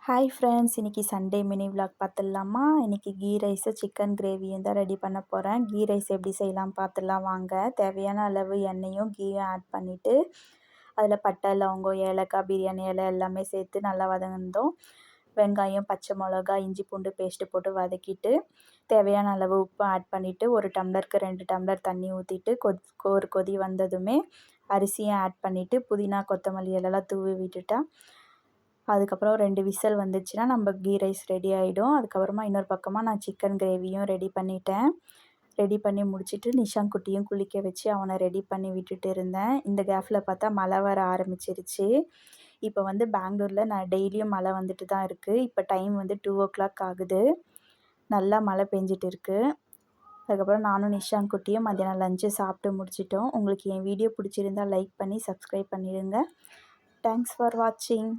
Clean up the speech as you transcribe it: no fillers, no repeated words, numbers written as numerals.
Hi friends, இன்றைக்கி Sunday mini vlog பார்த்துடலாமா? இன்றைக்கி கீ ரைஸு சிக்கன் கிரேவியும் தான் ரெடி பண்ண போகிறேன். கீ ரைஸ் எப்படி செய்யலாம் பார்த்துடலாம் வாங்க. தேவையான அளவு எண்ணெயும் கீயும் ஆட் பண்ணிவிட்டு அதில் பட்டை, லவங்கம், ஏலக்காய், பிரியாணி இலை எல்லாமே சேர்த்து நல்லா வதங்கினதும் வெங்காயம், பச்சை மிளகா, இஞ்சி பூண்டு பேஸ்ட்டு போட்டு வதக்கிட்டு தேவையான அளவு உப்பு ஆட் பண்ணிவிட்டு ஒரு டம்ளருக்கு 2 டம்ளர் தண்ணி ஊற்றிட்டு ஒரு கொதி வந்ததுமே அரிசியும் ஆட் பண்ணிவிட்டு புதினா, கொத்தமல்லி இலைலாம் தூவி விட்டுட்டா அதுக்கப்புறம் 2 விசில் வந்துச்சுன்னா நம்ம கீ ரைஸ் ரெடி ஆகிடும். அதுக்கப்புறமா இன்னொரு பக்கமாக நான் சிக்கன் கிரேவியும் ரெடி பண்ணிட்டேன். ரெடி பண்ணி முடிச்சுட்டு நிஷான் குட்டியும் குளிக்க வச்சு அவனை ரெடி பண்ணி விட்டுட்டு இருந்தேன். இந்த கேப்பில் பார்த்தா மழை வர ஆரம்பிச்சிருச்சு. இப்போ வந்து பெங்களூரில் நான் டெய்லியும் மழை வந்துட்டு தான் இருக்குது. இப்போ டைம் வந்து 2:00 ஆகுது. நல்லா மழை பெஞ்சிட்டு இருக்குது. அதுக்கப்புறம் நானும் நிஷான் குட்டியும் மத்தியானம் லஞ்சு சாப்பிட்டு முடிச்சிட்டோம். உங்களுக்கு என் வீடியோ பிடிச்சிருந்தால் லைக் பண்ணி சப்ஸ்கிரைப் பண்ணிடுங்க. தேங்க்ஸ் ஃபார் வாட்சிங்.